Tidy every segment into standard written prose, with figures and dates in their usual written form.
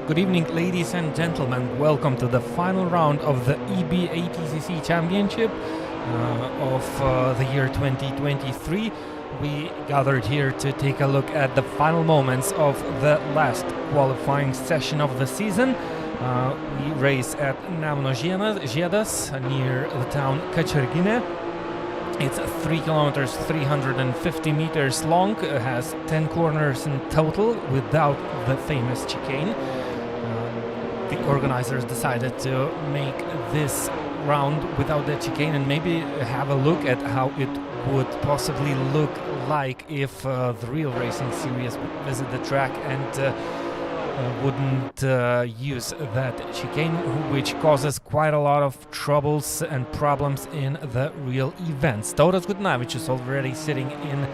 Good evening, ladies and gentlemen. Welcome to the final round of the E-BaTCC Championship of the year 2023. We gathered here to take a look at the final moments of the last qualifying session of the season. We race at Nemuno Ziedas near the town Kačerginė. It's 3 kilometers, 350 meters long, has 10 corners in total without the famous chicane. The organizers decided to make this round without the chicane and maybe have a look at how it would possibly look like if the real racing series would visit the track and wouldn't use that chicane, which causes quite a lot of troubles and problems in the real events. Tauras Gudnavičius is already sitting in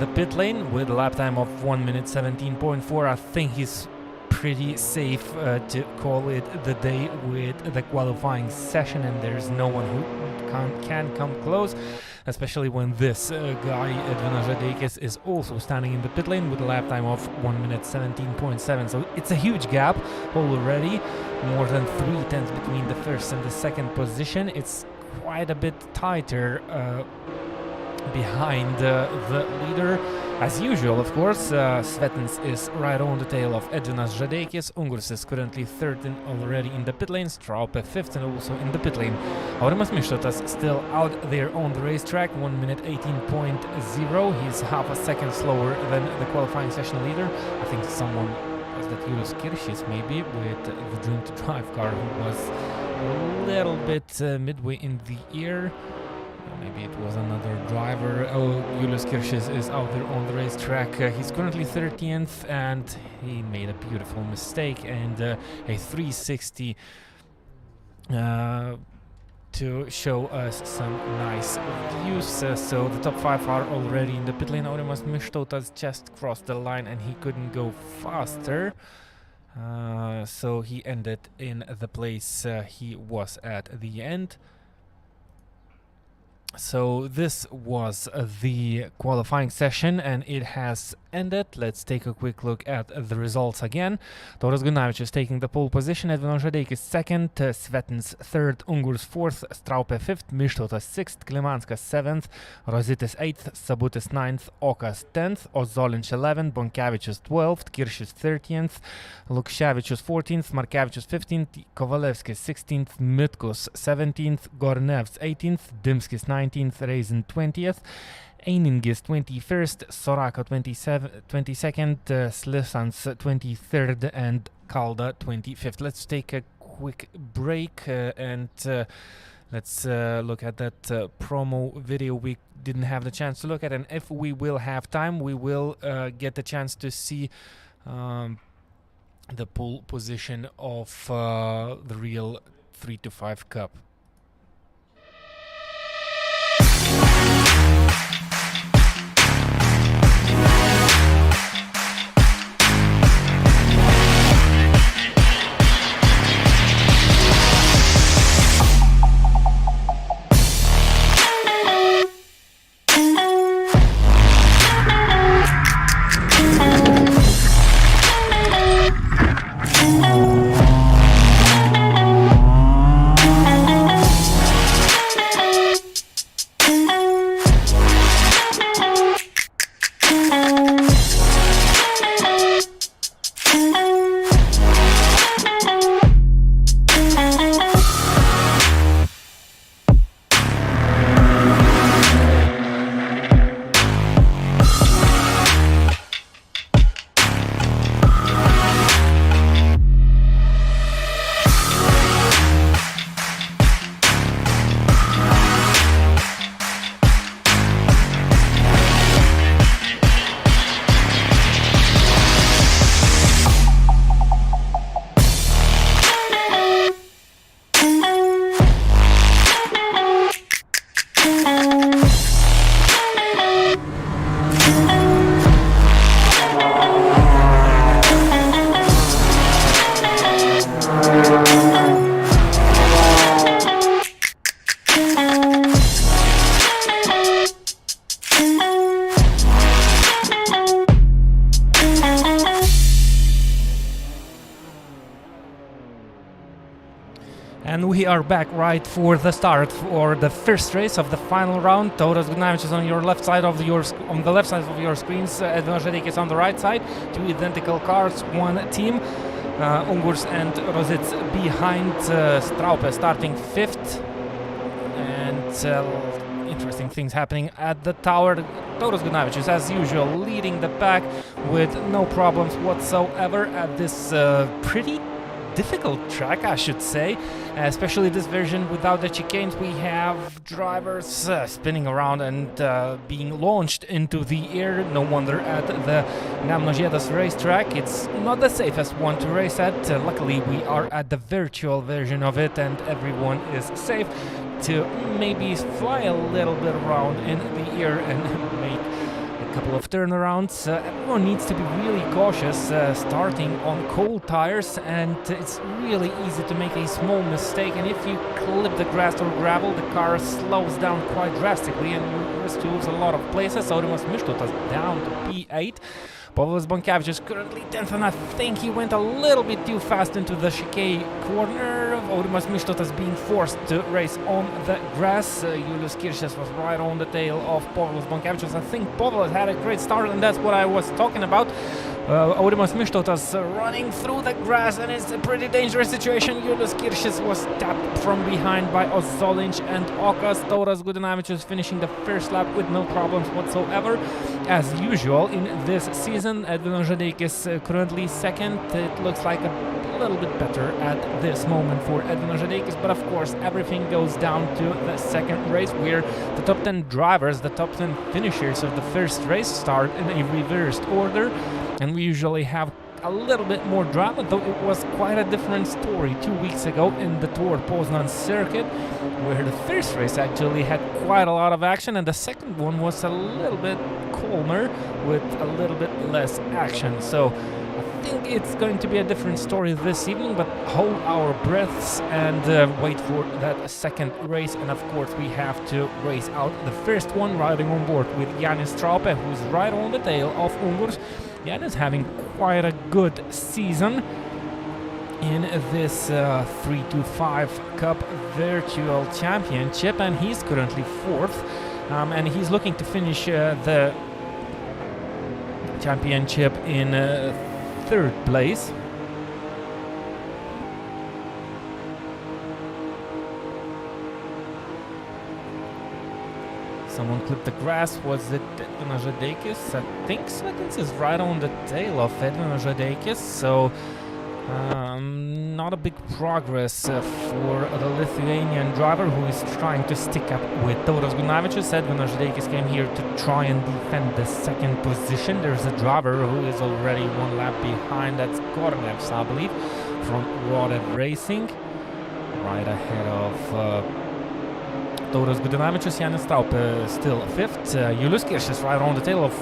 the pit lane with a lap time of 1 minute 17.4. I think he's pretty safe to call it the day with the qualifying session, and there's no one who can come close, especially when this guy, Nemuno Ziedas, is also standing in the pit lane with a lap time of 1 minute 17.7. So it's a huge gap already, more than 3 tenths between the first and the second position. It's quite a bit tighter behind the leader. As usual, of course, Svetins is right on the tail of Nemuno Ziedas. Ungurs is currently third already in the pit lane, Straupe fifth and also in the pit lane. Aurimas Mištotas still out there on the racetrack, 1 minute 18.0. He's half a second slower than the qualifying session leader. I think someone was that Julius Kiršis maybe with the Dream to Drive car, who was a little bit midway in the air. Maybe it was another driver. Oh, Julius Kiršis is out there on the racetrack. He's currently 30th and he made a beautiful mistake and a 360 to show us some nice views. So the top 5 are already in the pit lane. Aurimas Mištotas just crossed the line and he couldn't go faster. So he ended in the place he was at the end. So this was the qualifying session and it has ended. Let's take a quick look at the results again. Tauras Gudnavičius taking the pole position, Nemuno Ziedas second, Svetins third, Ungurs fourth, Straupe fifth, Mištotas sixth, Klimanskas seventh, Rozitis eighth, Sabutis ninth, Okas 10th, Ozolins 11th, Bonkevičius 12th, Kiršis 13th, Lukševičius 14th, Markevičius 15th, Kovalevskis 16th, Mitkus 17th, Gornevs 18th, Dimskis 19th, Reizin 20th, Einingis 21st, Soraka 22nd, Slisans 23rd and Kalda 25th. Let's take a quick break and let's look at that promo video we didn't have the chance to look at, and if we will have time we will get the chance to see the pole position of the real 3-5 Cup. And we are back right for the start for the first race of the final round. Tauras Gudnavičius on your left side of on the left side of your screens. Edvinas Žadeikis on the right side. Two identical cars, one team. Ungurs and Rosits behind. Straupe starting fifth. And interesting things happening at the tower. Tauras Gudnavičius, as usual, leading the pack with no problems whatsoever at this pretty difficult track, I should say, especially this version without the chicanes. We have drivers spinning around and being launched into the air. No wonder at the Nemuno Ziedas racetrack. It's not the safest one to race at. Luckily, we are at the virtual version of it and everyone is safe to maybe fly a little bit around in the air and make a couple of turnarounds. Everyone needs to be really cautious starting on cold tires, and it's really easy to make a small mistake, and if you clip the grass or gravel, the car slows down quite drastically and you risk to lose a lot of places. Aurimas Mištotas down to P8. Povilas Bonkevičius currently 10th, and I think he went a little bit too fast into the chicane corner. Aurimas Mištotas being forced to race on the grass. Julius Kiršes was right on the tail of Povilas Bonkevičius. I think Povilas had a great start, and that's what I was talking about. Aurimas Mištotas running through the grass, and it's a pretty dangerous situation. Julius Kiršes was tapped from behind by Ozolinč and Okas. Tauras Gudnavičius finishing the first lap with no problems whatsoever. As usual in this season, Edvinas Žadeikis currently second. It looks like a little bit better at this moment for Edvinas Žadeikis, but of course everything goes down to the second race, where the top 10 drivers, the top 10 finishers of the first race start in a reversed order, and we usually have a little bit more drama, though it was quite a different story 2 weeks ago in the Tor Poznan circuit, where the first race actually had quite a lot of action and the second one was a little bit calmer with a little bit less action. So I think it's going to be a different story this evening, but hold our breaths and wait for that second race. And of course we have to race out the first one, riding on board with Jānis Straupe, who's right on the tail of Ungurs. Jānis having quite a good season in this 325 Cup Virtual Championship, and he's currently fourth, and he's looking to finish the championship in third place. Someone clipped the grass. Was it Edvinas Žadeikis? I think Svetins is right on the tail of Edvinas Žadeikis, so not a big progress for the Lithuanian driver, who is trying to stick up with Tauras Gudnavičius. Edvinas Žadeikis came here to try and defend the second position. There's a driver who is already one lap behind. That's Kornevs, I believe, from Rodev Racing, right ahead of Tauras Gudnavičius. Jānis Straupe still fifth. Julius Kiršes right on the tail of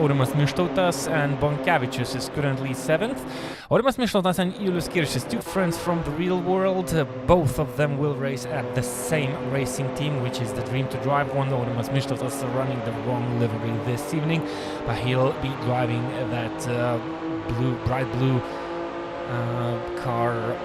Aurimas Mištotas, and Bonkevičius is currently seventh. Aurimas Mištotas and Julius Kiršes, two friends from the real world. Both of them will race at the same racing team, which is the Dream to Drive one. Aurimas Mištotas running the wrong livery this evening, but he'll be driving that bright blue car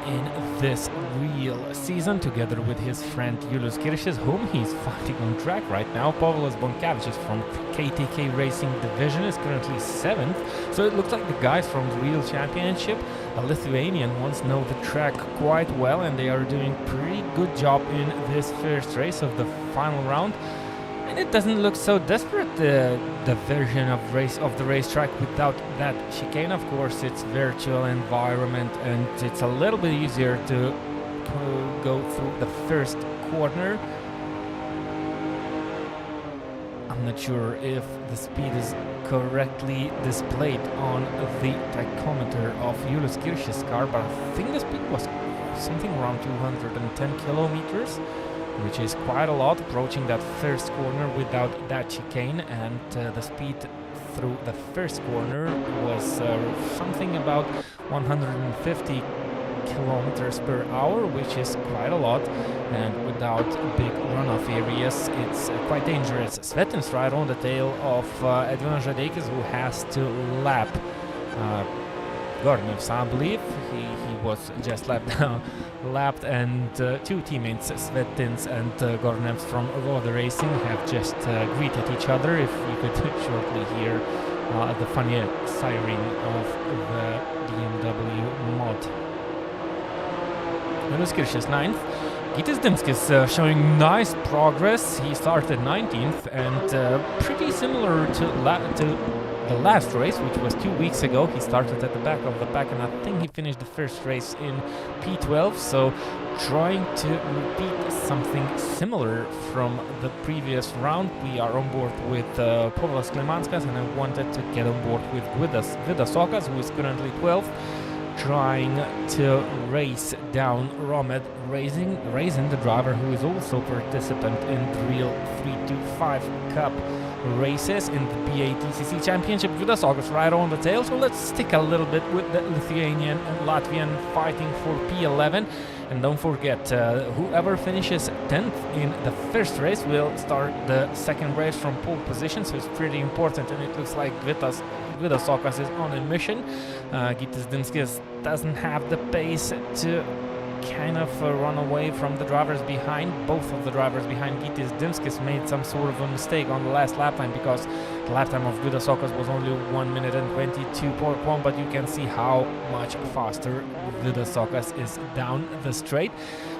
in this real season, together with his friend Julius Kiršes, whom he's fighting on track right now. Povilas Bonkevičius from KTK Racing Division is currently seventh, so it looks like the guys from the real championship, the Lithuanian ones, know the track quite well, and they are doing pretty good job in this first race of the final round. And it doesn't look so desperate, the version of the racetrack without that chicane. Of course, it's virtual environment, and it's a little bit easier to go through the first corner. I'm not sure if the speed is correctly displayed on the tachometer of Julius Kiršes' car, but I think the speed was something around 210 kilometers. Which is quite a lot, approaching that first corner without that chicane, and the speed through the first corner was something about 150 kilometers per hour, which is quite a lot, and without big runoff areas it's quite dangerous. Svetins right on the tail of Edvinas Žadeikis, who has to lap Gornevs, I believe. He was just lapped, and two teammates, Svetins and Gornevs from Road Racing, have just greeted each other. If you could shortly hear the funny siren of the BMW mod. Nemuno Ziedas 9th. Gytis Dimskis showing nice progress. He started 19th, and pretty similar to the last race, which was 2 weeks ago. He started at the back of the pack, and I think he finished the first race in P12, so trying to repeat something similar from the previous round. We are on board with Povilas Klimanskas, and I wanted to get on board with Vidas Okas, who is currently 12th, trying to race down Romed Raisin, the driver who is also participant in the real 325 Cup races in the E-BaTCC Championship. Vidas Okas right on the tail, so let's stick a little bit with the Lithuanian and Latvian fighting for P11. And don't forget, whoever finishes 10th in the first race will start the second race from pole position, so it's pretty important, and it looks like Vidas Okas is on a mission. Gytis Dimskis doesn't have the pace to kind of run away from the drivers behind. Both of the drivers behind Gytis Dimskis made some sort of a mistake on the last lap time, because the lap time of Vidas Okas was only 1 minute and 22.1, but you can see how much faster Vidas Okas is down the straight.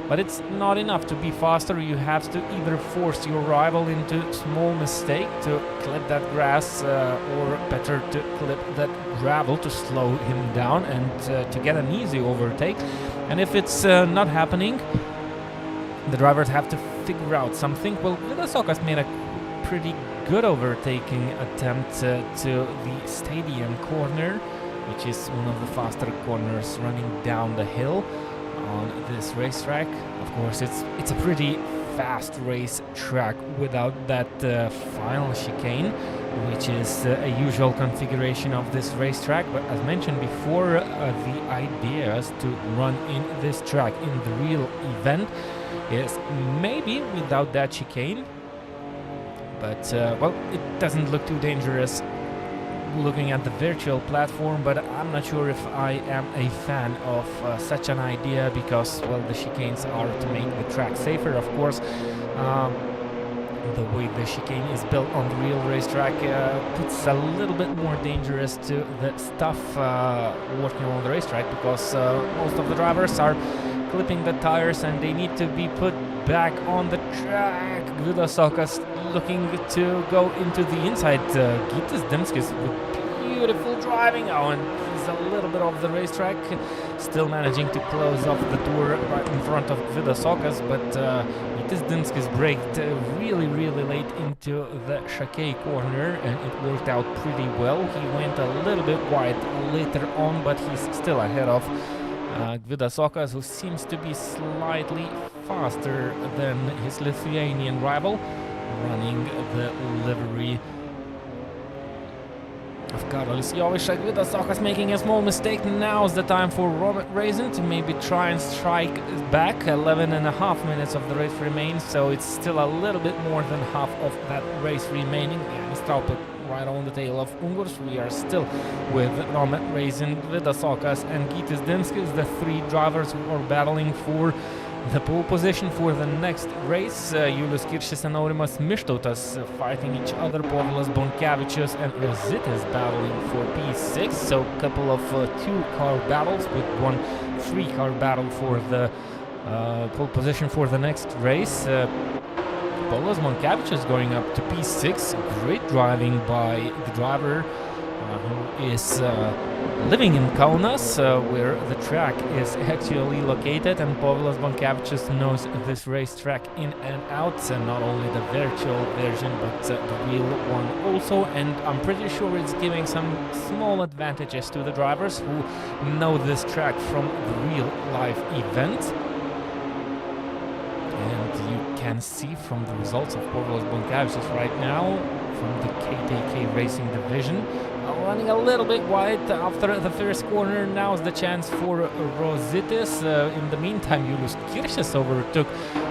But it's not enough to be faster. You have to either force your rival into small mistake to clip that grass, or better to clip that gravel to slow him down and to get an easy overtake. And if it's not happening, the drivers have to figure out something. Well, Vidas Okas made a pretty good overtaking attempt to the stadium corner, which is one of the faster corners running down the hill on this racetrack. Of course, it's a pretty fast race track without that final chicane, which is a usual configuration of this racetrack. But as mentioned before, the idea is to run in this track in the real event is maybe without that chicane, but well, it doesn't look too dangerous looking at the virtual platform. But I'm not sure if I am a fan of such an idea, because, well, the chicanes are to make the track safer. Of course, the way the chicane is built on the real racetrack puts a little bit more dangerous to the stuff working on the racetrack, because most of the drivers are clipping the tires and they need to be put back on the track. Vidas Okas looking to go into the inside. Gytis Dimskis with beautiful driving. Oh, and he's a little bit off the racetrack, still managing to close off the tour right in front of Vidas Okas, but Gytis Dimskis braked really late into the chicane corner, and it worked out pretty well. He went a little bit wide later on, but he's still ahead of Vidas Okas, who seems to be slightly faster than his Lithuanian rival, running the livery of Karolis Jovišak. Vidas Okas making a small mistake. Now's the time for Robert Raisin to maybe try and strike back. 11.5 minutes of the race remains, so it's still a little bit more than half of that race remaining. And Straupel right on the tail of Ungurs. We are still with Romet Raisin, Vidas Okas and Gytis Dimskis, the three drivers who are battling for the pole position for the next race. Julius Kiršis and Aurimas Mištautas fighting each other. Povilas Bonkevičius and Rozitis battling for P6. So a couple of two-car battles with one three-car battle for the pole position for the next race. Povilas Bonkevičius going up to P6. Great driving by the driver who is living in Kaunas, where the track is actually located, and Povilas Bonkevičius knows this racetrack in and out, not only the virtual version but the real one also, and I'm pretty sure it's giving some small advantages to the drivers who know this track from the real life event. And you can see from the results of Povilas Bonkevičius right now from the KTK Racing division, running a little bit wide after the first corner. Now's the chance for Rozitis. In the meantime, Julius Kiršis overtook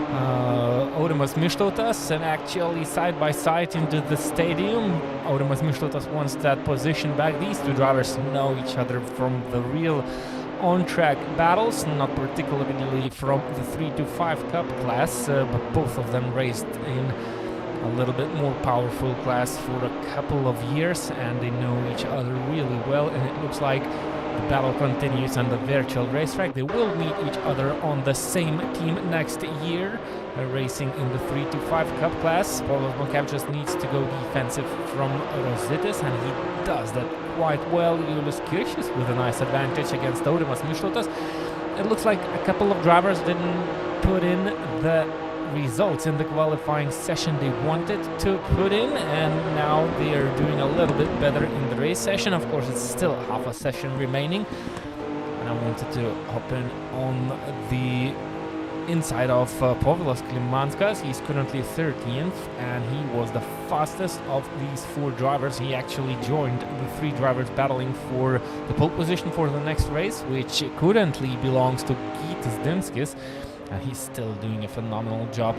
Aurimas Mištautas, and actually side by side into the stadium. Aurimas Mištautas wants that position back. These two drivers know each other from the real on-track battles, not particularly from the 3 to 5 Cup class, but both of them raced in a little bit more powerful class for a couple of years, and they know each other really well, and it looks like the battle continues on the virtual racetrack. They will meet each other on the same team next year, racing in the 3 to 5 Cup class. Paulius Bonkevičius needs to go defensive from Rositis, and he does that quite well. Julius Kiršis with a nice advantage against Aurimas Mištautas. It looks like a couple of drivers didn't put in the results in the qualifying session they wanted to put in, and now they are doing a little bit better in the race session. Of course, it's still half a session remaining, and I wanted to hop in on the inside of Povilas Klimanskas. He's currently 13th, and he was the fastest of these 4 drivers. He actually joined the 3 drivers battling for the pole position for the next race, which currently belongs to Gytis Dimskis. And he's still doing a phenomenal job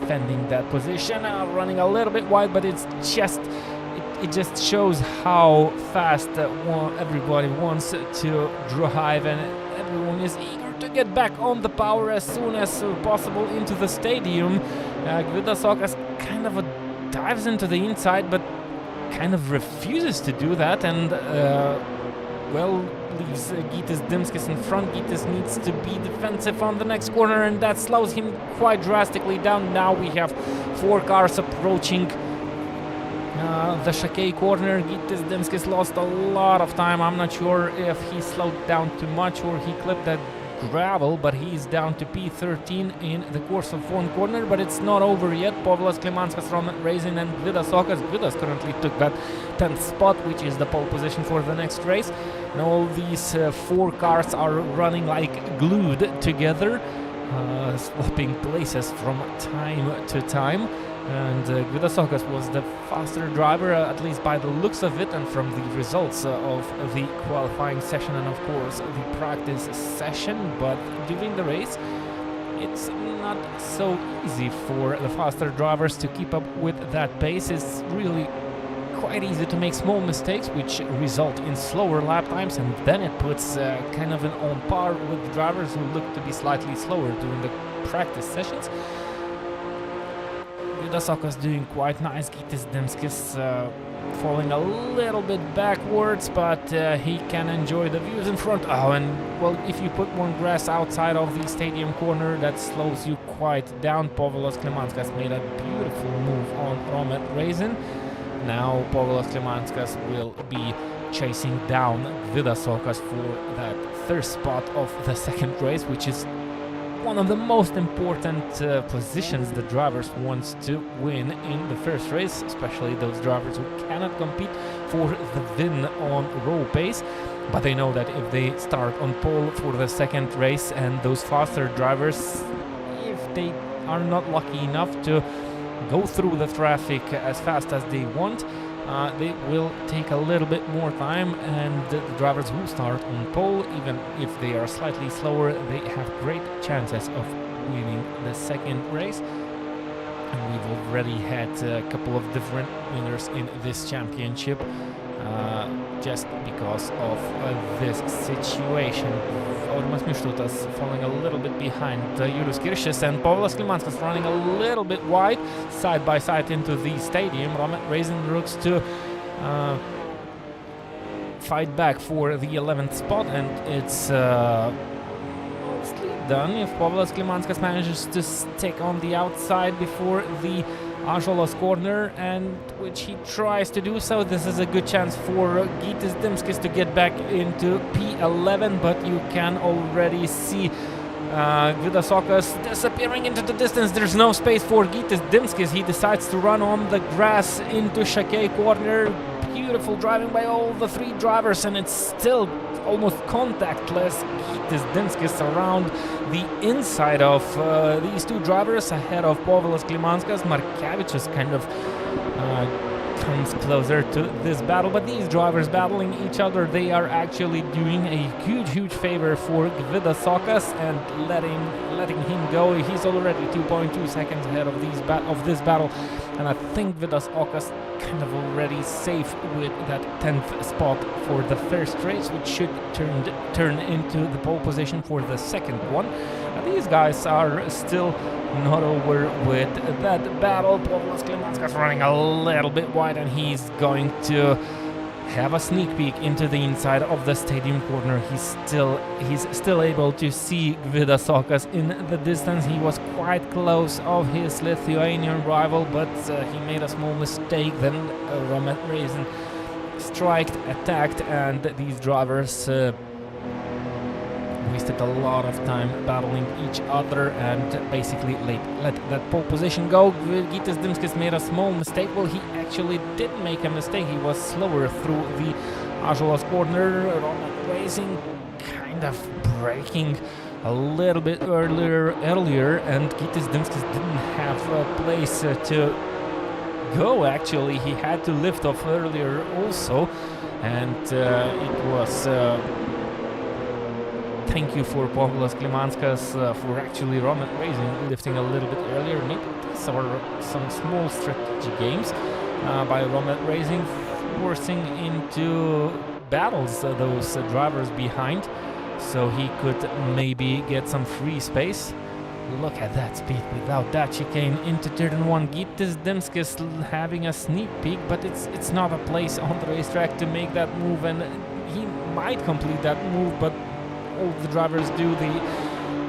defending that position, running a little bit wide, but it just shows how fast everybody wants to drive, and everyone is eager to get back on the power as soon as possible into the stadium. Gvidas Okas kind of dives into the inside, but kind of refuses to do that, and leaves Gytis Dimskis in front. Gytis needs to be defensive on the next corner, and that slows him quite drastically down. Now we have 4 cars approaching the chicane corner. Gytis Dimskis lost a lot of time. I'm not sure if he slowed down too much or he clipped that gravel, but he's down to P13 in the course of 1 corner, but it's not over yet. Povilas Klimanskas from racing, and Gvidas Okas. Gvidas currently took that 10th spot, which is the pole position for the next race. And all these 4 cars are running like glued together, swapping places from time to time. And Gvidas Okas was the faster driver, at least by the looks of it, and from the results of the qualifying session and of course the practice session. But during the race, it's not so easy for the faster drivers to keep up with that pace. It's really quite easy to make small mistakes which result in slower lap times, and then it puts kind of an on par with drivers who look to be slightly slower during the practice sessions. Gvidas Okas doing quite nice. Gytis Dimskis falling a little bit backwards, but he can enjoy the views in front. Oh, and well, if you put one grass outside of the stadium corner, that slows you quite down. Povilas Klimanskas made a beautiful move on Romet Raisin. Now Povilas Klimanskas will be chasing down Gvidas Okas for that 3rd spot of the 2nd race, which is one of the most important positions the drivers want to win in the 1st race, especially those drivers who cannot compete for the win on row pace. But they know that if they start on pole for the 2nd race, and those faster drivers, if they are not lucky enough to go through the traffic as fast as they want, they will take a little bit more time, and the drivers who start on pole, even if they are slightly slower, they have great chances of winning the 2nd race. And we've already had a couple of different winners in this championship just because of this situation. Aurimas Mištautas falling a little bit behind Julius Kiršis, and Povilas Klimanskas running a little bit wide, side by side into the stadium. Romet Raisin looks to fight back for the 11th spot, and it's mostly done if Povilas Klimanskas manages to stick on the outside before the Ąžuolas corner, and which he tries to do so. This is a good chance for Gytis Dimskis to get back into P11, but you can already see Gvidas Okas disappearing into the distance. There's no space for Gytis Dimskis. He decides to run on the grass into chicane corner. Beautiful driving by all the 3 drivers, and it's still almost contactless. Gytis Dimskis around the inside of these 2 drivers ahead of Povilas Klimanskas. Markevičius kind of comes closer to this battle, but these drivers battling each other, they are actually doing a huge favor for WSS and letting him go. He's already 2.2 seconds ahead of this battle, and I think WSS kind of already safe with that 10th spot for the first race, which should turn into the pole position for the second one. These guys are still not over with that battle. Povilas Klimanskas running a little bit wide, and he's going to have a sneak peek into the inside of the stadium corner. He's still able to see WSS in the distance. He was quite close of his Lithuanian rival, but he made a small mistake. Then Roman Raisin attacked, and these drivers wasted a lot of time battling each other and basically let that pole position go. Gytis Dimskis made a small mistake. Well, he actually did make a mistake. He was slower through the Ąžuolas corner. Roman Racing kind of braking a little bit earlier, and Gytis Dimskis didn't have a place to go. Actually, he had to lift off earlier also, and it was thank you for Povilas Klimanskas for actually Roman Racing lifting a little bit earlier. Maybe these are some small strategy games by Roman Racing, forcing into battles those drivers behind, so he could maybe get some free space. Look at that speed without that chicane into turn 1. Gytis Dimskis having a sneak peek, but it's not a place on the racetrack to make that move, and he might complete that move, but all the drivers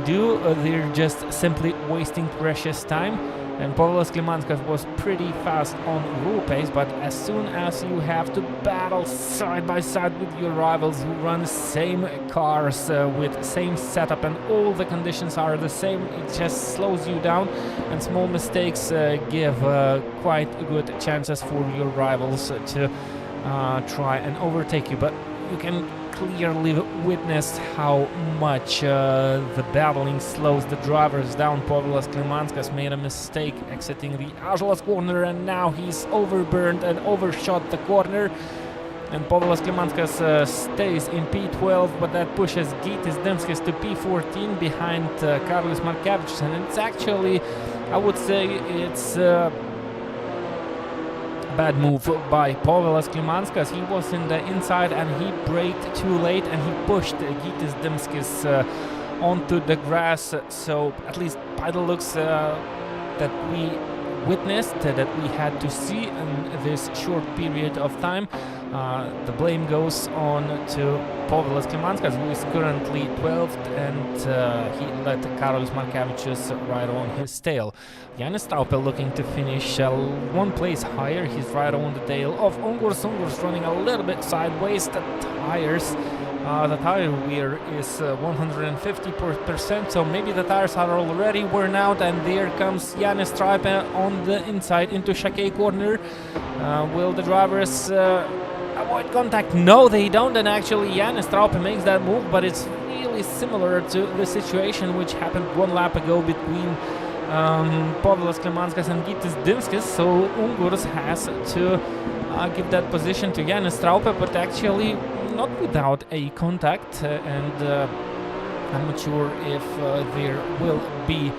they're just simply wasting precious time. And Povilas Klimanskas was pretty fast on rule pace, but as soon as you have to battle side by side with your rivals who run same cars with same setup and all the conditions are the same, it just slows you down, and small mistakes give quite good chances for your rivals to try and overtake you. But you can clearly witness how much the battling slows the drivers down. Povilas Klimanskas made a mistake exiting the Ąžuolas corner, and now he's overburned and overshot the corner. And Povilas Klimanskas stays in P12, but that pushes Gytis Dimskis to P14 behind Karolis Markevičius. And it's actually, I would say, it's bad move by Povilas Klimanskas. He was in the inside and he braked too late, and he pushed Gytis Dimskis onto the grass. So at least by the looks that we witnessed, that we had to see in this short period of time, the blame goes on to Povilas Klimanskas, who is currently 12th, and he let Karolis Markevičius ride on his tail. Jānis Straupė looking to finish one place higher. He's right on the tail of Ungurs. Ungurs running a little bit sideways. The tire wear is 150%, so maybe the tires are already worn out, and there comes Jānis Straupė on the inside into chicane corner. Will the drivers avoid contact? No, they don't, and actually Jānis Straupė makes that move, but it's really similar to the situation which happened one lap ago between Povilas Klimanskas and Gytis Dimskis, so Ungurs has to give that position to Jānis Straupė, but actually not without a contact, and I'm not sure if there will be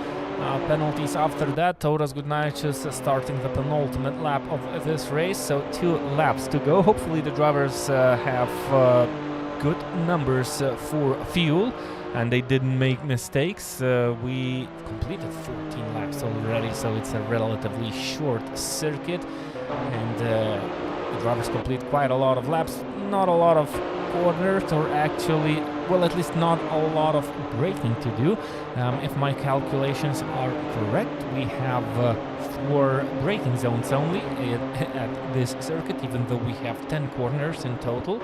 penalties after that. Tauras Gudnavičius starting the penultimate lap of this race, so 2 laps to go. Hopefully the drivers have good numbers for fuel and they didn't make mistakes. We completed 14 laps already, so it's a relatively short circuit, and the drivers complete quite a lot of laps. Not a lot of corners, or actually, well, at least not a lot of braking to do. If my calculations are correct, we have 4 braking zones only at this circuit, even though we have 10 corners in total.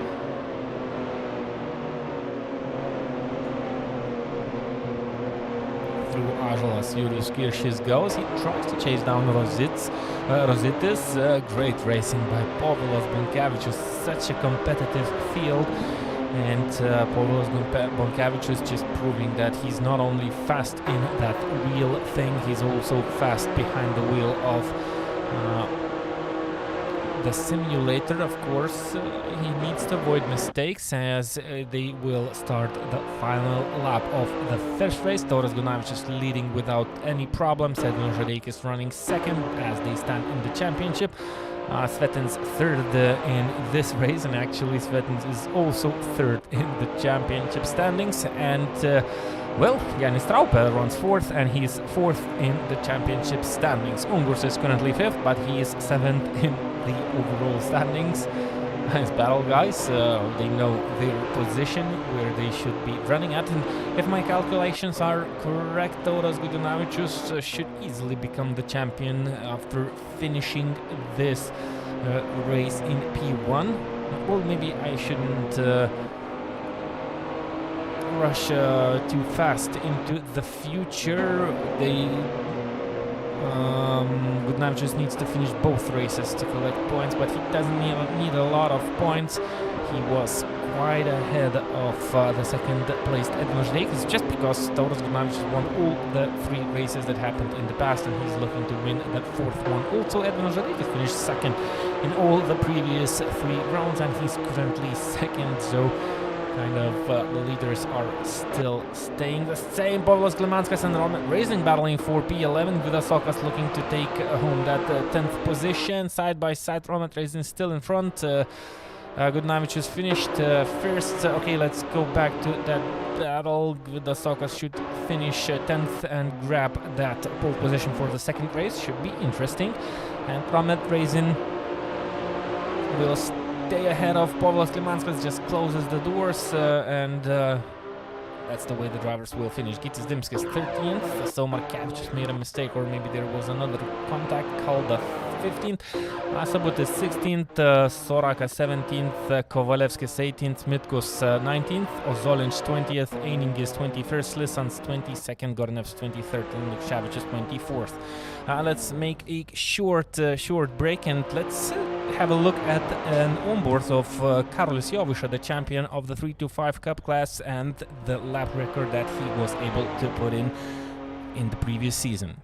Through Ąžuolas, Jurijus Kiršis goes. He tries to chase down Rositis. Great racing by Povilas Bonkevičius. Such a competitive field, and Povilas Bonkevičius just proving that he's not only fast in that wheel thing, he's also fast behind the wheel of the simulator, of course, he needs to avoid mistakes as they will start the final lap of the first race. Tauras Gunavičius is leading without any problems. Edvinas Žadeikis running second as they stand in the championship. Svetin's third in this race, and actually Svetin is also third in the championship standings. And well, Jānis Traupe runs fourth, and he's fourth in the championship standings. Ungurs is currently fifth, but he is seventh in the overall standings. Nice battle, guys. They know their position, where they should be running at. And if my calculations are correct, Tauras Gunavičius should easily become the champion after finishing this race in P1. Well, maybe I shouldn't rush too fast into the future. Gunavičius needs to finish both races to collect points, but he doesn't need a lot of points. He was quite ahead of the second placed Edvinas Žadeikis, just because Tauras Gunavičius won all the 3 races that happened in the past, and he's looking to win that 4th one. Also, Edvinas Žadeikis finished second in all the previous 3 rounds, and he's currently second, so kind of the leaders are still staying the same. Povilas Klimanskas and Romet Racing battling for P11. Vidasokas looking to take home that 10th position. Side by side, Romet Racing still in front. Gunavičius finished first. Okay, let's go back to that battle. Vidasokas should finish 10th and grab that pole position for the second race. Should be interesting. And Romet Racing will stay ahead of Povilas Klimanskas, just closes the doors, and that's the way the drivers will finish. Gytis Dimskis 13th, so Markevičius made a mistake, or maybe there was another contact, called the 15th. Sabutis 16th, Soraka 17th, Kovalevskis 18th, Mitkus 19th, Ozolinch 20th, Einingis 21st, Lisans 22nd, Gornevs 23rd, and Lukševičius 24th. Let's make a short break, and let's have a look at an onboard of Karolis Joviša, the champion of the 325 Cup class, and the lap record that he was able to put in the previous season.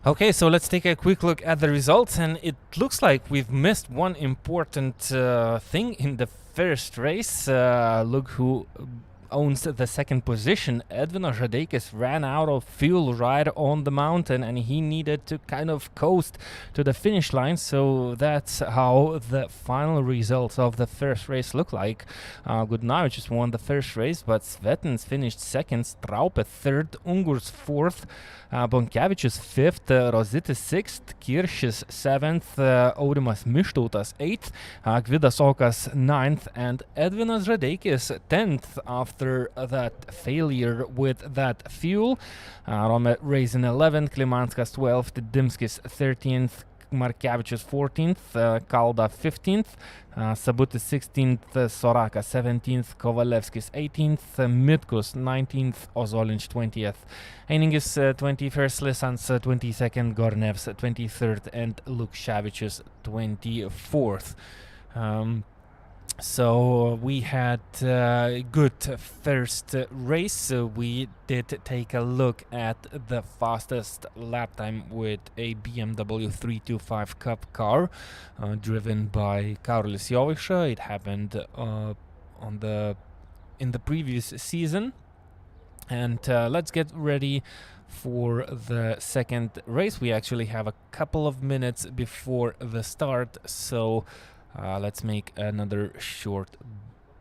Okay, so let's take a quick look at the results, and it looks like we've missed one important thing in the first race. Look who owns the second position. Edvinas Žadeikis ran out of fuel right on the mountain, and he needed to kind of coast to the finish line, so that's how the final results of the first race look like. Gunavičius won the first race, but Svetins finished second, Straupe third, Ungurs fourth, Bonkevičius fifth, Rozitis sixth, Kiršis seventh, Aurimas Mištautas eighth, Gvidas Okas ninth, and Edvinas Žadeikis 10th after that failure with that fuel. Romet Raisin 11th, Klimanskas 12th, Dimskis 13th, Markevičius 14th, Kalda 15th, Sabutis 16th, Soraka 17th, Kovalevskis 18th, Mitkus 19th, Ozolinch 20th, Einingis 21st, Lisans 22nd, Gornevs 23rd, and Lukševičius 24th. So we had a good first race. We did take a look at the fastest lap time with a BMW 325 Cup car driven by Karolis Jovaiša. It happened in the previous season. And let's get ready for the second race. We actually have a couple of minutes before the start, so let's make another short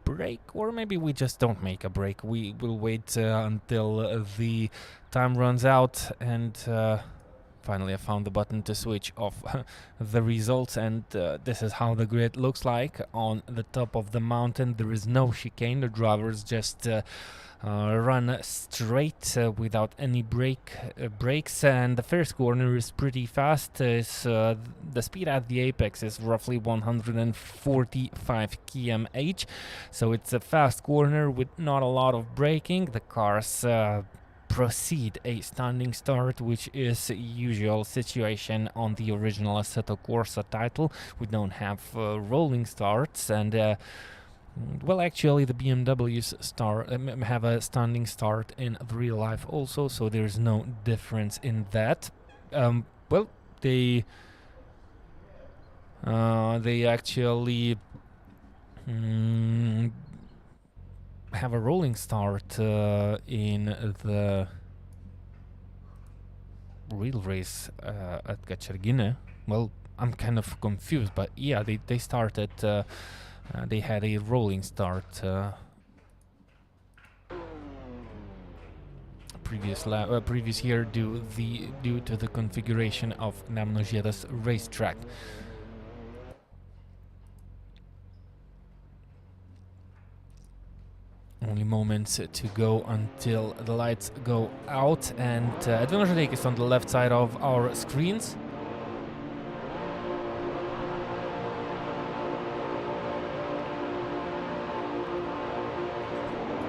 break, or maybe we just don't make a break. We will wait until the time runs out, and finally I found the button to switch off the results, and this is how the grid looks like. On the top of the mountain there is no chicane. The drivers just run straight without any brakes, and the first corner is pretty fast. The speed at the apex is roughly 145 km/h, so it's a fast corner with not a lot of braking. The cars proceed a standing start, which is a usual situation on the original Assetto Corsa title. We don't have rolling starts, and well, actually the BMWs have a standing start in the real life also, so there's no difference in that. Well, they actually have a rolling start in the real race at Kačerginė. Well, I'm kind of confused, but yeah, they started. They had a rolling start previous year due to the configuration of Nemuno Ziedas racetrack. Only moments to go until the lights go out, and Edvinas Žadeikis on the left side of our screens.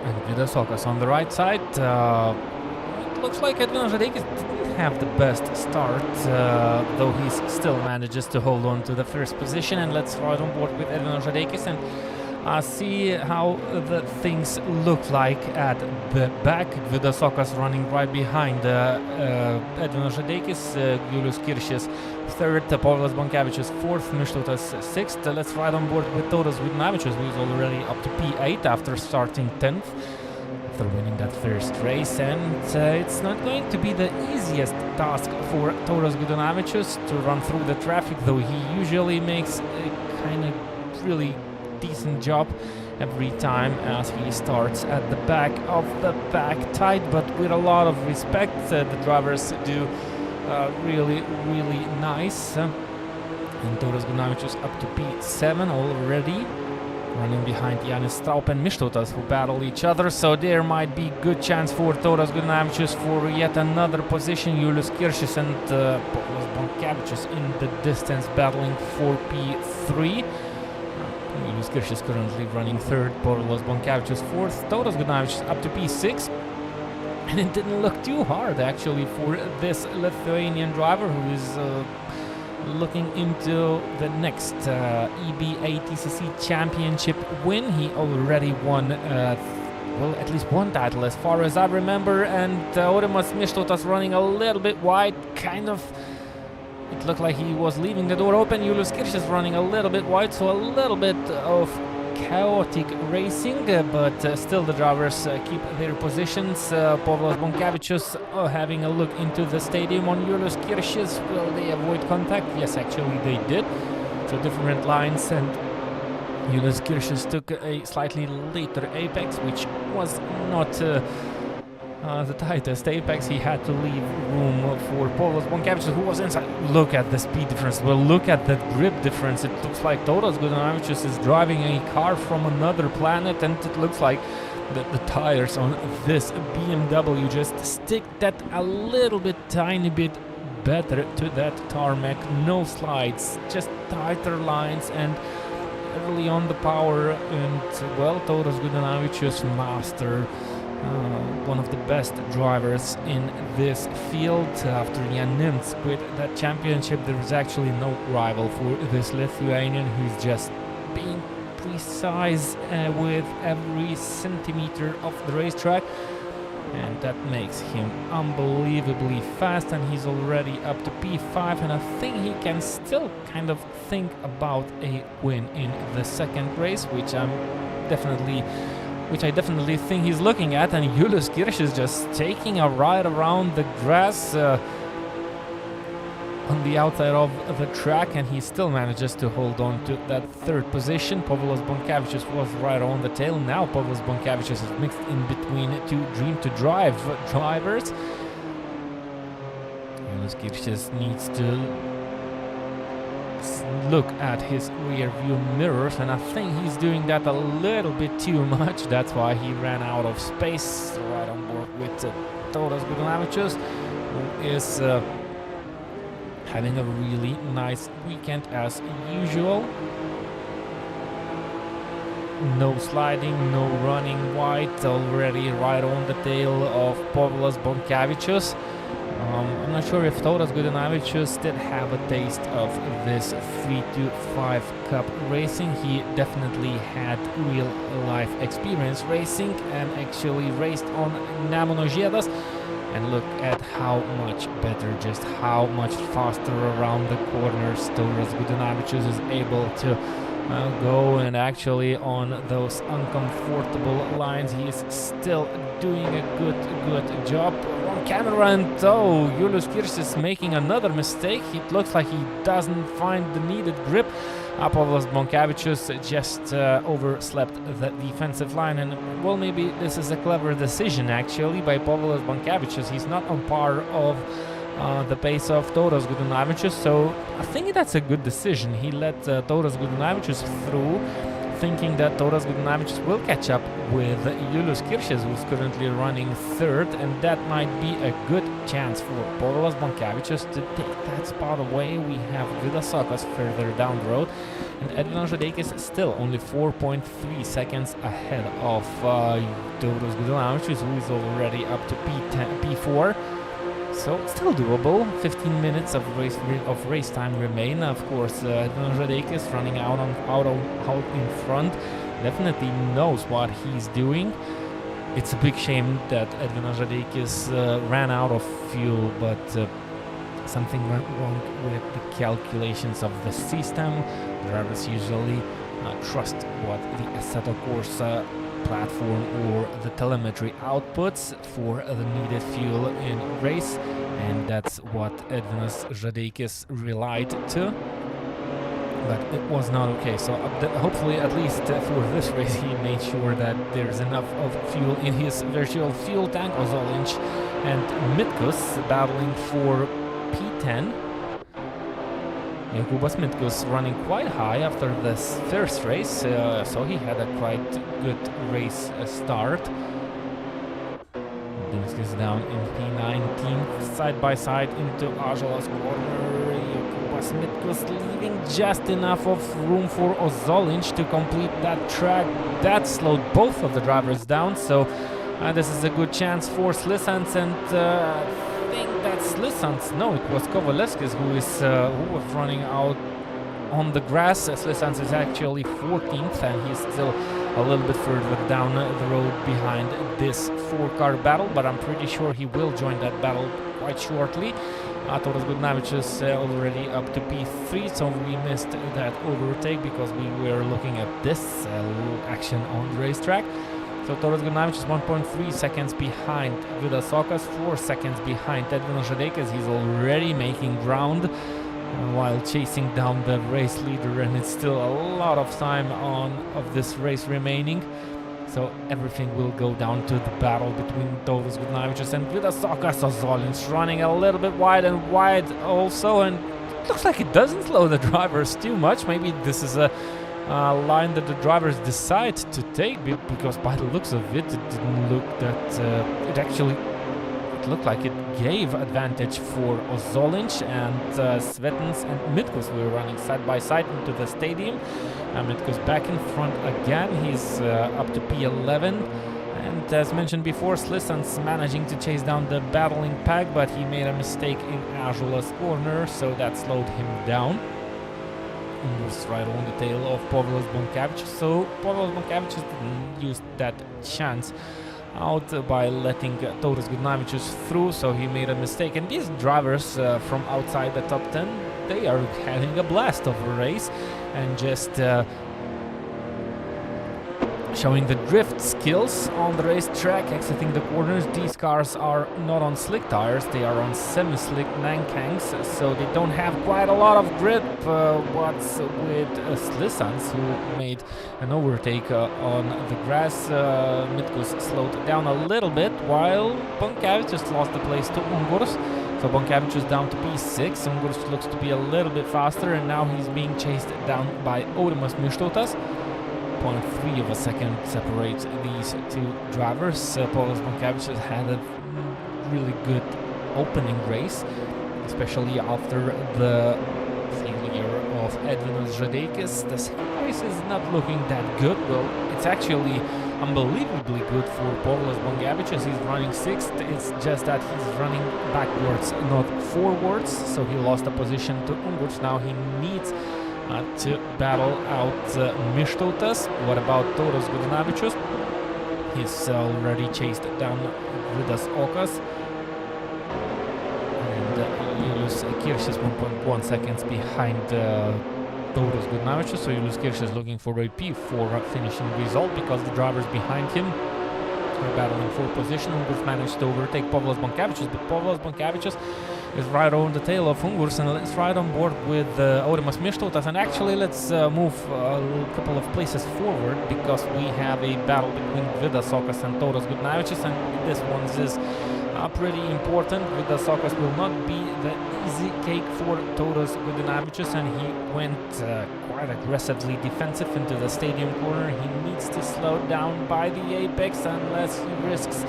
And Vidasokas on the right side. It looks like Edvinas Žadeikis didn't have the best start, though he still manages to hold on to the first position. And let's ride on board with Edvinas Žadeikis and see how the things look like at the back. Vidasokas running right behind Edvinas Žadeikis, Julius Kiršis third, Povilas Bonkevičius fourth, Mištautas sixth. Let's ride on board with Tauras Gudinavičius, who is already up to P8 after starting 10th, after winning that first race. And it's not going to be the easiest task for Tauras Gudinavičius to run through the traffic, though he usually makes a kind of really decent job every time as he starts at the back of the back tight, but with a lot of respect. The drivers do really nice. And Tauras Gudinavičius up to P7 already, running behind Janis Straup and Mištautas, who battle each other, so there might be good chance for Tauras Gudinavičius for yet another position. Julius Kiršis and Povilas Bonkevičius in the distance battling for P3. Julius Kiršis currently running third, Povilas Bonkevičius fourth, Tauras Gudinavičius up to P6. And it didn't look too hard actually for this Lithuanian driver, who is looking into the next E-BaTCC championship win. He already won well, at least one title as far as I remember, and Aurimas Mištautas running a little bit wide, kind of. It looked like he was leaving the door open. Julius Kiršis running a little bit wide, so a little bit of chaotic racing, but still the drivers keep their positions. Povilas Bonkevičius having a look into the stadium on Julius Kiršis. Will they avoid contact? Yes, actually they did. So different lines, and Julius Kiršis took a slightly later apex, which was not the tightest apex. He had to leave room for Povilas Bonkevičius, who was inside. Look at the speed difference. Well, look at the grip difference. It looks like Tauras Gudinavičius is driving a car from another planet, and it looks like the tires on this BMW just stick that a little bit, tiny bit better to that tarmac. No slides, just tighter lines and early on the power. And well, Tauras Gudanavičius master, one of the best drivers in this field. After Jan Nimts quit that championship, there is actually no rival for this Lithuanian, who's just being precise with every centimeter of the racetrack, and that makes him unbelievably fast, and he's already up to P5, and I think he can still kind of think about a win in the second race, which I definitely think he's looking at. And Julius Kirsch is just taking a ride around the grass on the outside of the track, and he still manages to hold on to that third position. Povilas Bonkevičius was right on the tail. Now Povilas Bonkevičius is mixed in between two Dream to Drive drivers. Julius Kirsch needs to look at his rear view mirrors, and I think he's doing that a little bit too much. That's why he ran out of space. Right on board with Tauras Gudanavičius, who is having a really nice weekend as usual. No sliding, no running wide, already right on the tail of Povilas Bonkevičius. I'm not sure if Tauras Gudanavičius did have a taste of this 3-5 Cup racing. He definitely had real life experience racing and actually raced on Nemuno Ziedas. And look at how much better, just how much faster around the corners Tauras Gudanavičius is able to go, and actually on those uncomfortable lines he is still doing a good job. On camera, and Julius Kirsch is making another mistake. It looks like he doesn't find the needed grip. Povilas Bonkevičius just overslept the defensive line, and well, maybe this is a clever decision actually by Povilas Bonkevičius. He's not on par of the pace of Tauras Gudanavičius, so I think that's a good decision. He let Tauras Gudanavičius through, thinking that Tauras Gudanavičius will catch up with Julius Kirsch, who's currently running third, and that might be a good chance for Povilas Bonkevičius to take that spot away. We have Vidas Sokas further down the road, and Edvinas Žadeikis still only 4.3 seconds ahead of Tauras Gudanavičius, who is already up to P4. So still doable. 15 minutes of race time remain. Of course, Edvinas Žadeikis running out in front, definitely knows what he's doing. It's a big shame that Edvinas Žadeikis ran out of fuel, but something went wrong with the calculations of the system. Drivers usually trust what the Assetto Corsa platform or the telemetry outputs for the needed fuel in race, and that's what Edvinas Žadeikis relied to, but it was not okay. So hopefully, at least for this race, he made sure that there's enough of fuel in his virtual fuel tank. Ozoliņš and Mitkus battling for P10. Jokūbas Mitkus running quite high after this first race, so he had a quite good race start. Dimskis down in P19, side by side into Ąžuolas corner. Jokūbas Mitkus leaving just enough of room for Ozoliņš to complete that track. That slowed both of the drivers down, so this is a good chance for Slisans, and I think that's Slisans. No, it was Kovalevskis who was running out on the grass. Slisans is actually 14th, and he's still a little bit further down the road behind this four-car battle, but I'm pretty sure he will join that battle quite shortly. Tauras Gudanavičius already up to P3, so we missed that overtake because we were looking at this action on the racetrack. So Tauras Gudanavičius 1.3 seconds behind Vidas Sokas, 4 seconds behind Edvinas Žadeikis. He's already making ground while chasing down the race leader, and it's still a lot of time of this race remaining. So everything will go down to the battle between Tauras Gudanavičius and Vidas Sokas. Ozoliņš running a little bit wide also, and it looks like it doesn't slow the drivers too much. Maybe this is a line that the drivers decide to take, because by the looks of it, it didn't look that it actually it looked like it gave advantage for Ozolinch, and Svetens and Mitkus were running side by side into the stadium. Mitkus back in front again, he's up to P11. And as mentioned before, Slisans managing to chase down the battling pack, but he made a mistake in Azula's corner, so that slowed him down. Was right on the tail of Povilas Bonkevičius, so Povilas Bonkevičius didn't use that chance out by letting Tauras Gudnavičius through, so he made a mistake. And these drivers from outside the top 10, they are having a blast of a race and just showing the drift skills on the racetrack, exiting the corners. These cars are not on slick tires, they are on semi-slick Nankangs, so they don't have quite a lot of grip. What's with Slisans, who made an overtake on the grass. Mitkus slowed down a little bit, while Bonkevičius lost the place to Ungurs. So Bonkevičius down to P6, Ungurs looks to be a little bit faster, and now he's being chased down by Aurimas Mištautas. 0.3 of a second separates these two drivers. Povilas Bonkevičius had a really good opening race, especially after the failure of Edvinas Žadeikis. The second race is not looking that good. Well, it's actually unbelievably good for Povilas Bonkevičius. He's running 6th. It's just that he's running backwards, not forwards, so he lost a position to Ungurs. Now he needs to battle out Mištautas. What about Tauras Gudnavičius? He's already chased down Vidas Okas. And Julius Kiršis 1.1 seconds behind Tauras Gudnavičius. So Julius Kiršis is looking for a P4 finishing result because the drivers behind him are battling for position. Ungurs managed to overtake Povilas Bonkevičius, but Povilas Bonkevičius is right on the tail of Ungurs, and it's right on board with Aurimas Mištautas. And actually, let's move a couple of places forward, because we have a battle between Vidas Okas and Tauras Gudnavičius, and this one is pretty important. Vidas Okas will not be the easy cake for Tauras Gudnavičius, and he went quite aggressively defensive into the stadium corner. He needs to slow down by the apex unless he risks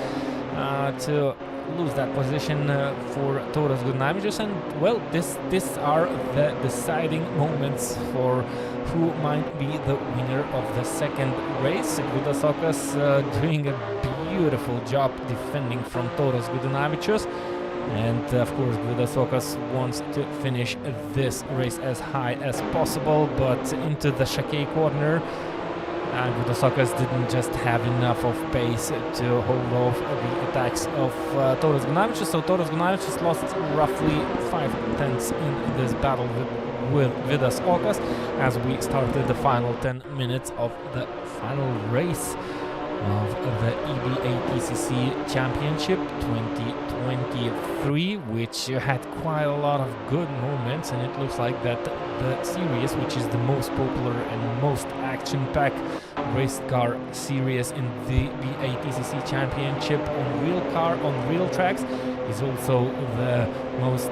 to lose that position for Tauras Gudnavičius. And well, these are the deciding moments for who might be the winner of the second race. Vidas Okas doing a beautiful job defending from Tauras Gudnavičius, and of course Vidas Okas wants to finish this race as high as possible, but into the chicane corner Vidas Okas didn't just have enough of pace to hold off the attacks of Tauras Gudnavičius, so Tauras Gudnavičius lost roughly 5/10 in this battle with Vidas Okas as we started the final 10 minutes of the final race of the E-BaTCC Championship 2023, which had quite a lot of good moments, and it looks like that the series, which is the most popular and most action-packed race car series in the BATCC Championship on real tracks, is also the most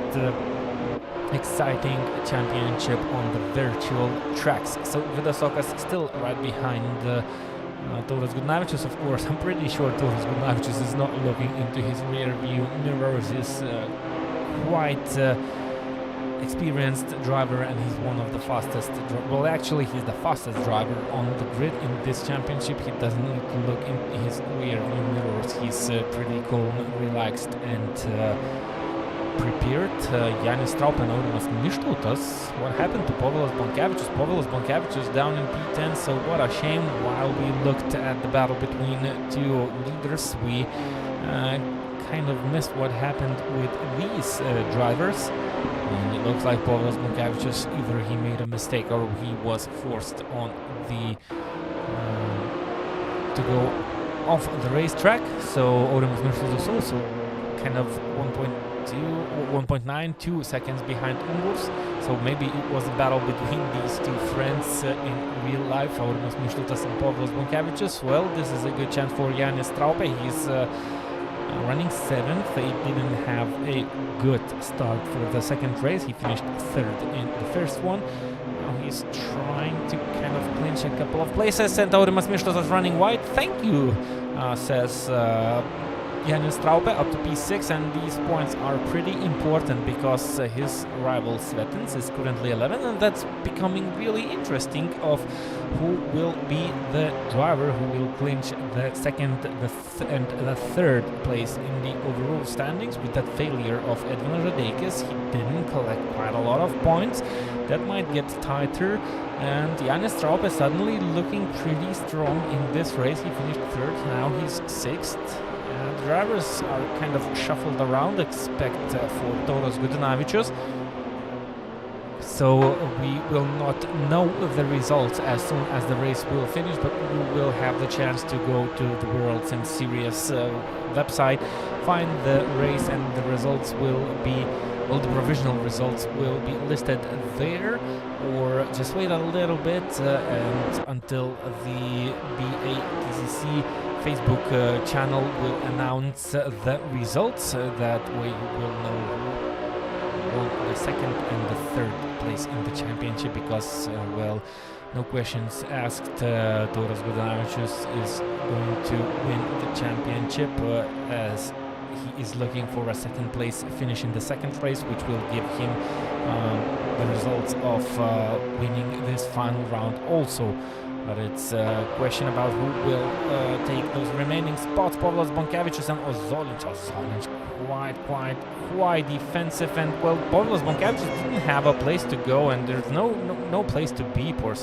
exciting championship on the virtual tracks. So Vidas Okas still right behind Tauras Gudnavičius. Of course, I'm pretty sure Tauras Gudnavičius is not looking into his rear view mirrors. He's quite experienced driver, and he's one of the fastest. Well, actually, he's the fastest driver on the grid in this championship. He doesn't need to look in his rear view mirrors. He's pretty calm, relaxed, and prepared. Jānis Straupe and Aurimas Mištautas. What happened to Povilas Bonkevičius? Povilas Bonkevičius down in P10, so what a shame. While we looked at the battle between two leaders, we kind of missed what happened with these drivers. And it looks like Povilas Bonkevičius, either he made a mistake or he was forced on the to go off the racetrack. So Aurimas Mištautas also kind of 1.92 seconds behind Ungurs, so maybe it was a battle between these two friends in real life, Aurimas Mištautas and Povilas Bonkevičius. Well, this is a good chance for Jānis Straupe. He's running 7th. He didn't have a good start for the second race. He finished 3rd in the first one. Now he's trying to kind of clinch a couple of places, and Aurimas Mištautas running wide. Thank you, says Janis Traupe up to P6, and these points are pretty important because his rival Svetins is currently 11, and that's becoming really interesting of who will be the driver who will clinch the second and the third place in the overall standings. With that failure of Edvin Radeikis, he didn't collect quite a lot of points. That might get tighter, and Janis Traupe suddenly looking pretty strong in this race. He finished third, now he's sixth. Drivers are kind of shuffled around, expect for Tauras Gudinavičius. So we will not know the results as soon as the race will finish, but we will have the chance to go to the World Sim Series website, find the race, and the results will be, well, the provisional results will be listed there, or just wait a little bit and until the E-BaTCC Facebook channel will announce the results. That way you will know who won the second and the third place in the championship, because well, no questions asked, Tauras Gudinavičius is going to win the championship as he is looking for a second place finish in the second race, which will give him the results of winning this final round also. But it's a question about who will take those remaining spots. Pavlas Bonkevičius and Ozolic. Quite defensive, and well, Pavlas Bonkevičius didn't have a place to go, and there's no place to be, or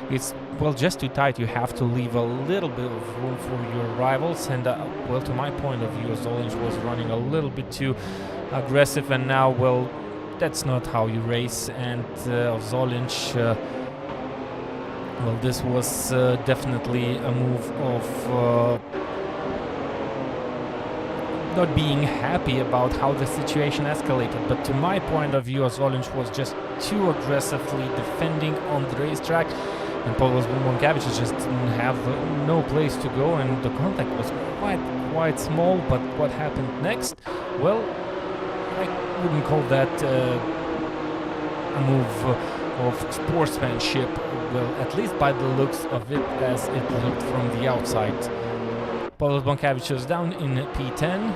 it's, well, just too tight. You have to leave a little bit of room for your rivals, and well, to my point of view, Ozolic was running a little bit too aggressive, and now, well, that's not how you race. And Ozolic, well, this was definitely a move of not being happy about how the situation escalated. But to my point of view, Ozolic was just too aggressively defending on the racetrack, and Pavlas Bonkevičius just didn't have no place to go, and the contact was quite small. But what happened next? Well, I wouldn't call that a move of sportsmanship, well, at least by the looks of it, as it looked from the outside. Pavlas Bonkevičius down in P10,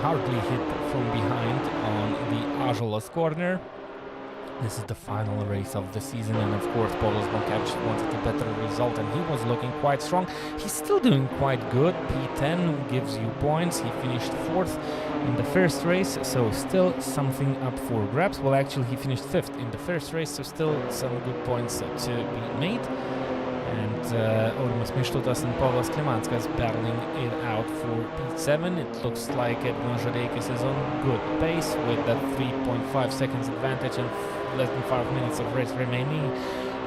hardly hit from behind on the Ąžuolas corner. This is the final race of the season, and of course Pavlas Bonkevičius wanted a better result, and he was looking quite strong. He's still doing quite good. P10 gives you points. He finished fourth in the first race, so still something up for grabs. Well, actually he finished fifth in the first race, so still some good points to be made. And Aurimas Mištutas and Pavlas Klimanskas battling it out for P7. It looks like Edvin Radeikis is on good pace with that 3.5 seconds advantage and less than 5 minutes of race remaining.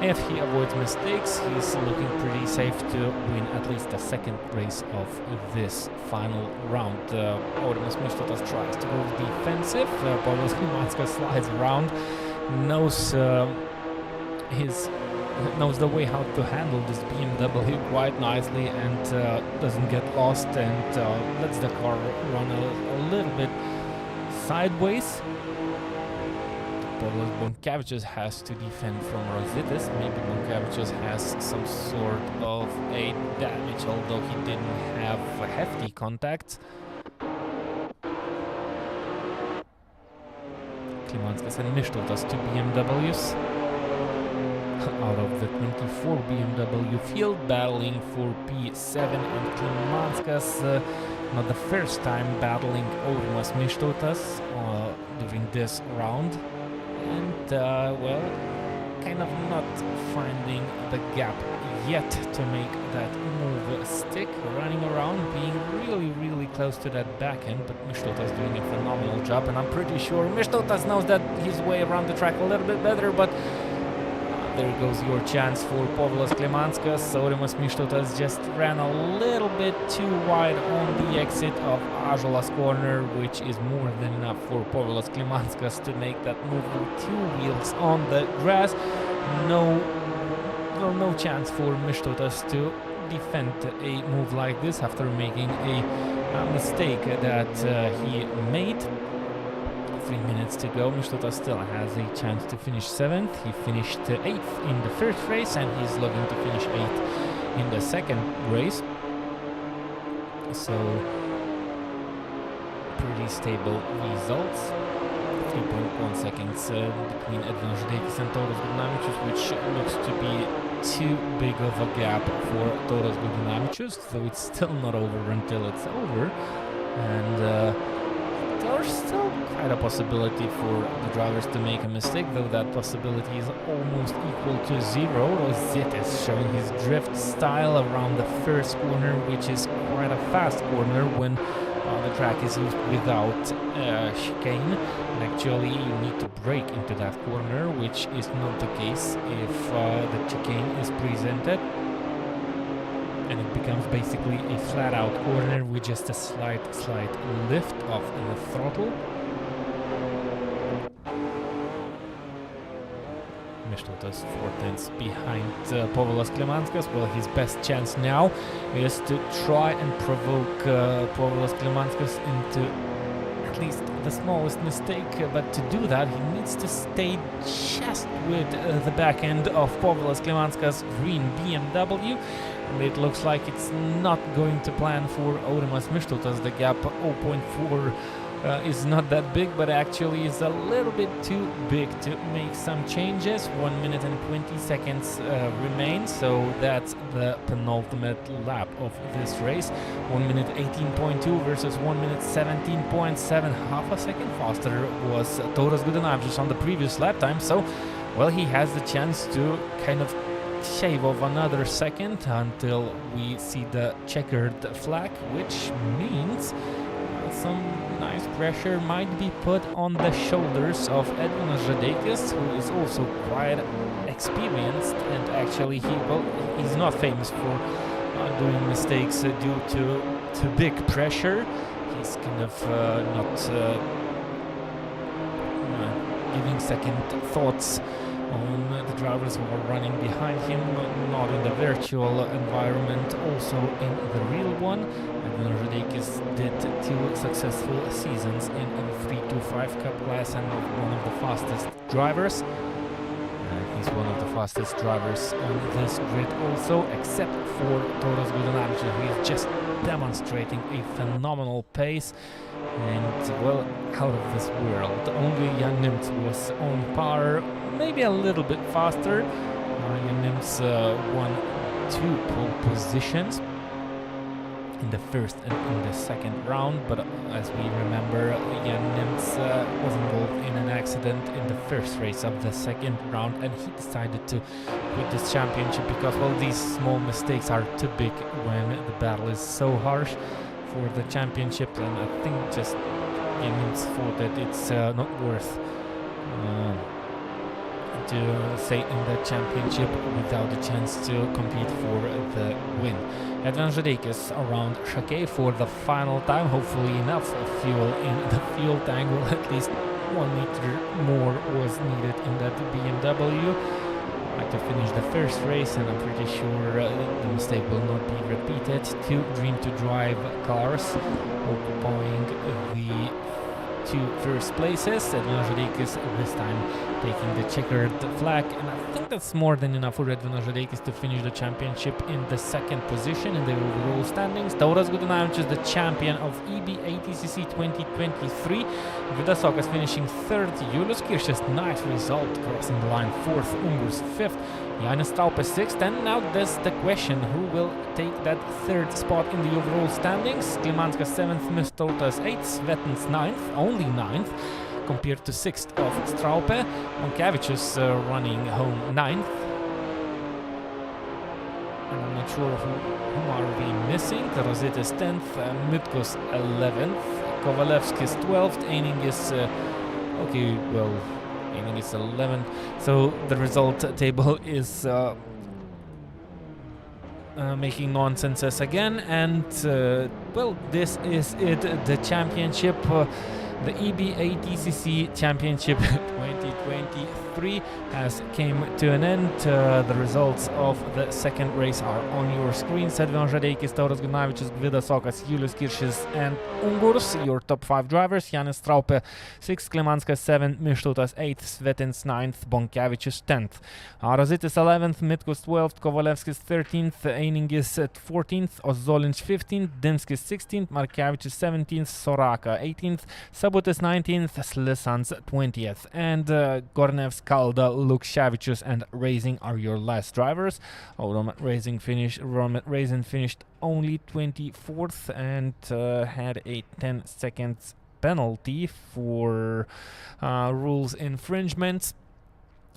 If he avoids mistakes, he's looking pretty safe to win at least the second race of this final round. Aurimas Mištutas tries to go defensive. Pavlas Klimanskas slides around, knows the way how to handle this BMW quite nicely, and doesn't get lost, and lets the car run a little bit sideways. Pavlas Bonkevičius has to defend from Rositis. Maybe Bonkevičius has some sort of a damage, although he didn't have a hefty contact. Klimanskas and Mištutas, two BMWs. Out of the 24 BMW field, battling for P7, and Klimanskas not the first time battling Aurimas Mištutas during this round, and well, kind of not finding the gap yet to make that move stick, running around, being really close to that back end. But Mištutas doing a phenomenal job, and I'm pretty sure Mištutas knows that his way around the track a little bit better, but there goes your chance for Pavlas Klimanskas. Aurimas Mištutas just ran a little bit too wide on the exit of Ąžuolas corner, which is more than enough for Pavlas Klimanskas to make that move with two wheels on the grass. No chance for Mištutas to defend a move like this after making a mistake that he made. 3 minutes to go. Mištutas still has a chance to finish 7th. He finished 8th in the first race, and he's looking to finish 8th in the second race. so pretty stable results. 3.1 seconds between Edvin Žadeikis and Tauras Gudinavičius, which looks to be too big of a gap for Tauras Gudinavičius, so it's still not over until it's over. And there's still quite a possibility for the drivers to make a mistake, though that possibility is almost equal to zero. Ziedas showing his drift style around the first corner, which is quite a fast corner when the track is used without chicane, and actually you need to brake into that corner, which is not the case if the chicane is presented, and it becomes basically a flat-out corner with just a slight lift of the throttle. Mištautas 4/10 behind Povilas Klimanskas. Well, his best chance now is to try and provoke Povilas Klimanskas into at least the smallest mistake, but to do that he needs to stay just with the back end of Povilas Klimanskas' green BMW. And it looks like it's not going to plan for Aurimas Mištautas. The gap 0.4 is not that big, but actually is a little bit too big to make some changes. 1 minute and 20 seconds remain, so that's the penultimate lap of this race. 1 minute 18.2 versus 1 minute 17.7. Half a second faster was Tauras Gudinavičius on the previous lap time, so well, he has the chance to kind of shave off another second until we see the checkered flag, which means some nice pressure might be put on the shoulders of Edvin Žadeikis, who is also quite experienced, and actually he's not famous for doing mistakes due to big pressure. He's kind of not giving second thoughts on the drivers who are running behind him, not in the virtual environment, also in the real one. Edvin Žadeikis did 2 successful seasons in the 325 Cup class and one of the fastest drivers. He's one of the fastest drivers on this grid also, except for Tauras Gudinavičius, who is just demonstrating a phenomenal pace and, well, out of this world. Only Jan Nimts was on par, maybe a little bit faster. Jan Nimts won 2 pole positions in the first and in the second round, but as we remember, Jan Nimts was involved in an accident in the first race of the second round, and he decided to quit this championship because, well, these small mistakes are too big when the battle is so harsh for the championship, and I think just Jan Nimts thought that it's not worth to stay in the championship without a chance to compete for the win. Edvin Žadeikis around chicane for the final time. Hopefully enough fuel in the fuel tank, well, at least 1 liter more was needed in that BMW. To finish the first race, and I'm pretty sure the mistake will not be repeated. 2 Dream to Drive cars occupying the 2 first places. Edvin Žadeikis this time taking the checkered flag, and I think that's more than enough for Edvin Žadeikis to finish the championship in the second position in the overall standings. Tauras Gudinavičius, the champion of E-BaTCC 2023. Vidas Okas finishing 3rd. Julius Kiršas, nice result, crossing the line 4th. Ungus 5th. Jānis Staupe 6th. And now there's the question, who will take that 3rd spot in the overall standings? Klimanskas 7th, Mištautas 8th, Svetins 9th, only 9th, compared to 6th of Straupe. Monkevičius running home 9th. And I'm not sure whom are we missing. Rosetis 10th, Mitkus 11th, Kovalevskis 12th, Eining is okay, well, Eining is 11th. So the result table is making nonsense again, and well, this is it, the championship, the E-BaTCC Championship 2023. P3 has came to an end. The results of the second race are on your screen. Sedvionas Žadeikis, Tauras Gunavičius, Gvidas Okas, Julius Kiršis and Ungurs, your top 5 drivers. Janis Straupe 6th, Klimanskas 7th, Mištutas 8th, Svetins 9th, Bonkevičius 10th. Rozitis 11th, Mitkus 12th, Kovalevskis 13th, Einingis 14th, Ozolins 15th, Dimskis 16th, Markevičius 17th, Soraka 18th, Sabutis 19th, Slisans 20th, and Gornevs, Kalda, Lukševičius and Racing are your last drivers. Roman Racing finished only 24th and had a 10 seconds penalty for rules infringements.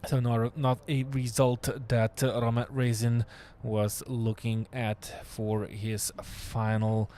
So not a result that Roman Racing was looking at for his final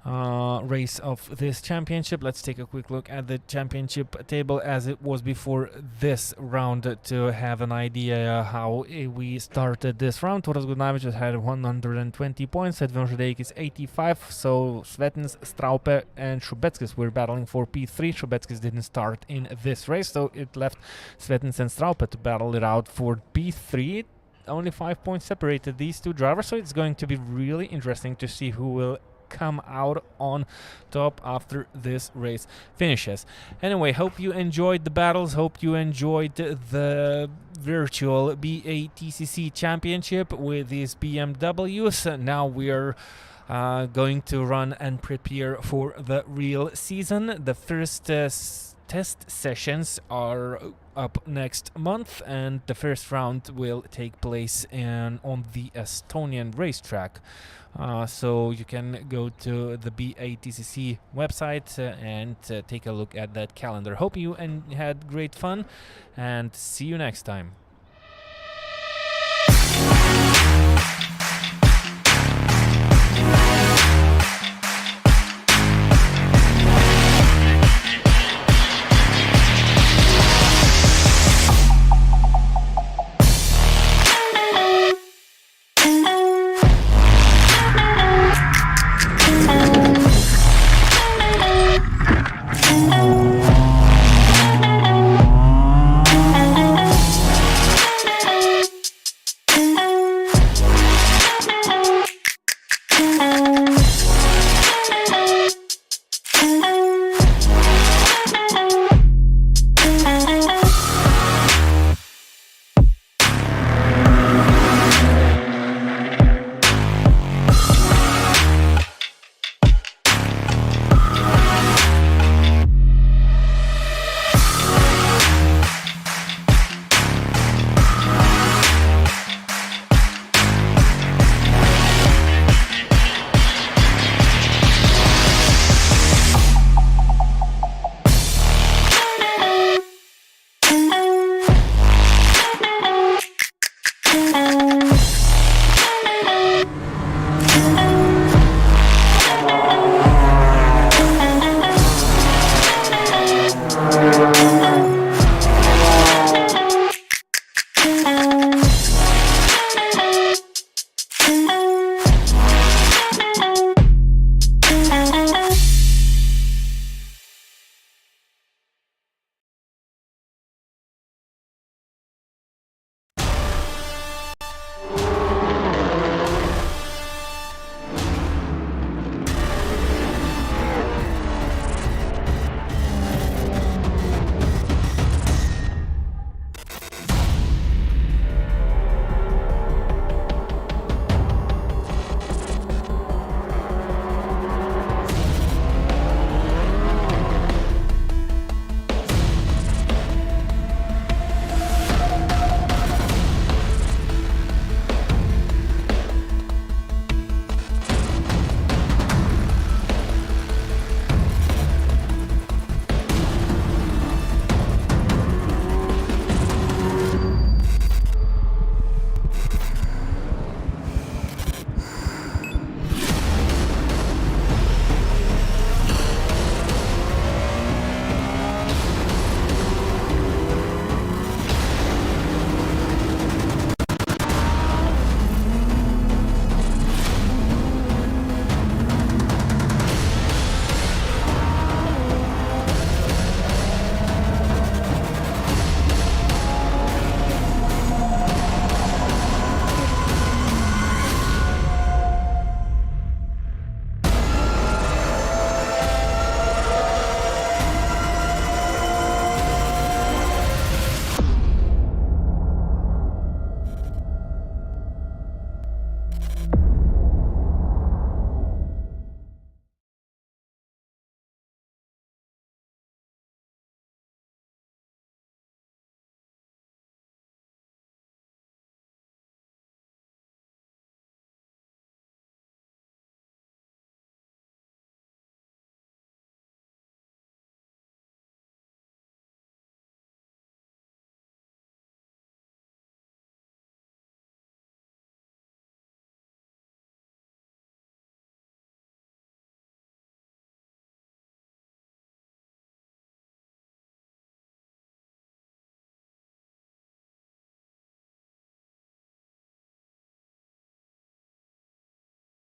race of this championship. Let's take a quick look at the championship table as it was before this round to have an idea how we started this round. Tauras Gunavičius had 120 points, Sedvionas Žadeikis 85, so Svetins, Straupe and Šubeckis were battling for P3. Šubeckis didn't start in this race, so it left Svetins and Straupe to battle it out for P3. Only 5 points separated these two drivers, so it's going to be really interesting to see who will come out on top after this race finishes. Anyway, hope you enjoyed the battles, hope you enjoyed the virtual BATCC championship with these BMWs. Now we're going to run and prepare for the real season. The first test sessions are up next month, and the first round will take place on the Estonian racetrack. So you can go to the BATCC website and take a look at that calendar. Hope you had great fun, and see you next time.